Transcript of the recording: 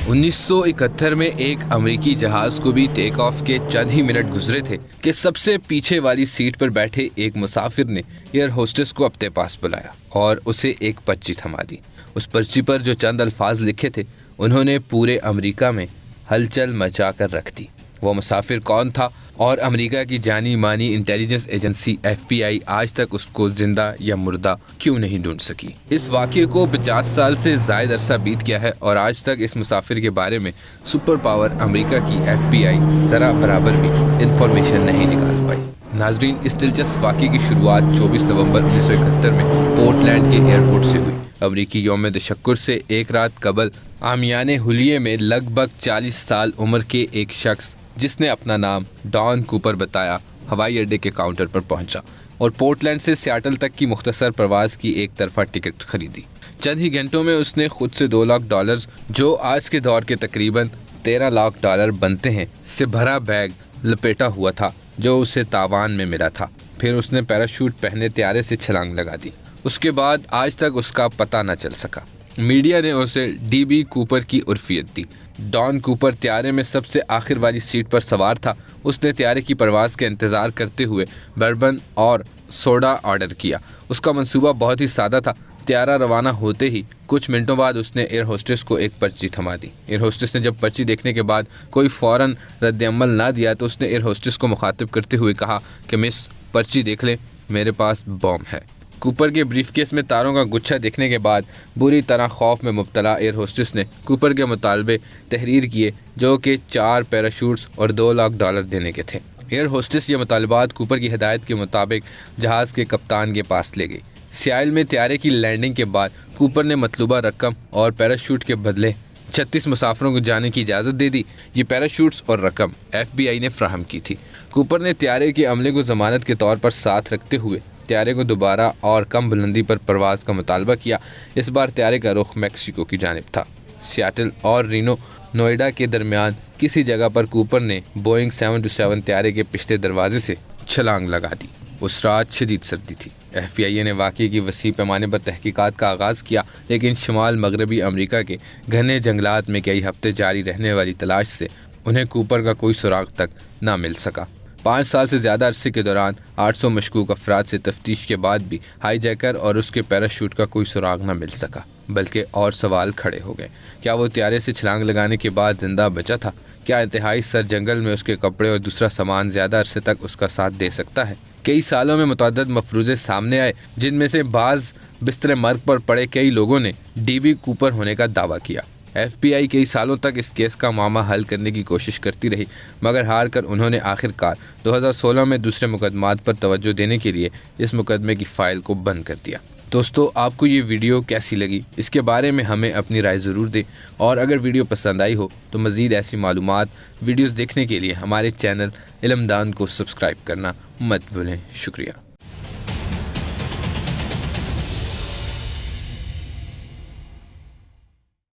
1971 में एक अमेरिकी जहाज को भी टेक ऑफ के चंद ही मिनट गुजरे थे कि सबसे पीछे वाली सीट पर बैठे एक मुसाफिर ने एयर होस्टेस को अपने पास बुलाया और उसे एक पर्ची थमा दी। उस पर्ची पर जो चंद अल्फाज लिखे थे उन्होंने पूरे अमेरिका में हलचल मचा कर रख दी। वो मुसाफिर कौन था और अमेरिका की जानी मानी इंटेलिजेंस एजेंसी FBI आज तक उसको जिंदा या मुर्दा क्यों नहीं ढूंढ सकी। इस वाक़ये को 50 साल से ज़ायद अरसा बीत गया है और आज तक इस मुसाफिर के बारे में सुपर पावर अमेरिका की FBI ज़रा बराबर भी इंफॉर्मेशन नहीं निकाल पाई। नाजरीन, इस दिलचस्प वाक़ये की शुरुआत 24 नवंबर 1971 में पोर्टलैंड के एयरपोर्ट से हुई। अमरीकी यौम तशक्कुर से एक रात कबल आमियाने हुलिये में लगभग 40 साल उम्र के एक शख्स जिसने अपना नाम डॉन कूपर बताया हवाई अड्डे के काउंटर पर पहुंचा और पोर्टलैंड से सियाटल तक की मुख्तसर प्रवास की एक तरफा टिकट खरीदी। चंद ही घंटों में उसने खुद से $2 लाख, जो आज के दौर के तकरीबन $13 लाख बनते हैं, से भरा बैग लपेटा हुआ था जो उसे तावान में मिला था। फिर उसने पैराशूट पहने त्यारे से छलांग लगा दी। उसके बाद आज तक उसका पता न चल सका। मीडिया ने उसे DB कूपर की उर्फियत दी। डॉन कूपर त्यारे में सबसे आखिर वाली सीट पर सवार था। उसने त्यारे की परवाज़ का इंतज़ार करते हुए बर्बन और सोडा ऑर्डर किया। उसका मंसूबा बहुत ही सादा था। त्यारा रवाना होते ही कुछ मिनटों बाद उसने एयर होस्टेस को एक पर्ची थमा दी। एयर होस्टेस ने जब पर्ची देखने के बाद कोई फ़ौरन रद्द-ए-अमल ना दिया तो उसने एयर होस्टेस को मुखातिब करते हुए कहा कि मिस, पर्ची देख लें, मेरे पास बॉम्ब है। कूपर के ब्रीफकेस में तारों का गुच्छा देखने के बाद बुरी तरह खौफ में मुब्तला एयर होस्टेस ने कूपर के मुतालबे तहरीर किए जो कि 4 पैराशूट्स और $2 लाख देने के थे। एयर होस्टेस ये मुतालबात कूपर की हिदायत के मुताबिक जहाज़ के कप्तान के पास ले गई। सियाल में त्यारे की लैंडिंग के बाद कूपर ने मतलूबा रकम और पैराशूट के बदले 36 मुसाफिरों को जाने की इजाज़त दे दी। ये पैराशूट्स और रकम FBI ने फ्राहम की थी। कूपर ने त्यारे के अमले को ज़मानत के तौर पर साथ रखते हुए त्यारे को दोबारा और कम बुलंदी पर परवाज़ का मुतालबा किया। इस बार त्यारे का रुख मैक्सिको की जानिब था। सियाटल और रीनो नोएडा के दरमियान किसी जगह पर कूपर ने बोइंग 727 त्यारे के पिछले दरवाजे से छलांग लगा दी। उस रात शदीद सर्दी थी। FBI ने वाक़ये की वसी पैमाने पर तहकीकात का आगाज़ किया, लेकिन शुमाल मगरबी अमरीका के घने जंगलात में कई हफ्ते जारी रहने वाली तलाश से उन्हें कूपर का कोई सुराग तक ना मिल सका। 5 साल से ज़्यादा अरसे के दौरान 800 मशकूक अफराद से तफ्तीश के बाद भी हाईजैकर और उसके पैराशूट का कोई सुराग न मिल सका। बल्कि और सवाल खड़े हो गए। क्या वो त्यारे से छलांग लगाने के बाद जिंदा बचा था? क्या इंतहाई सर जंगल में उसके कपड़े और दूसरा सामान ज़्यादा अरसे तक उसका साथ दे सकता है? कई सालों में मुतअद्दिद मफरूज़े सामने आए, जिनमें से बाज़ बिस्तर मर्ग पर पड़े कई लोगों ने DB कूपर होने का दावा किया। FBI कई सालों तक इस केस का मामला हल करने की कोशिश करती रही, मगर हार कर उन्होंने आखिरकार 2016 में दूसरे मुकदमात पर तवज्जो देने के लिए इस मुकदमे की फ़ाइल को बंद कर दिया। दोस्तों, आपको ये वीडियो कैसी लगी, इसके बारे में हमें अपनी राय ज़रूर दें, और अगर वीडियो पसंद आई हो तो मज़ीद ऐसी मालूमात वीडियोज़ देखने के लिए हमारे चैनल इल्मदान को सब्सक्राइब करना मत भूलें। शुक्रिया।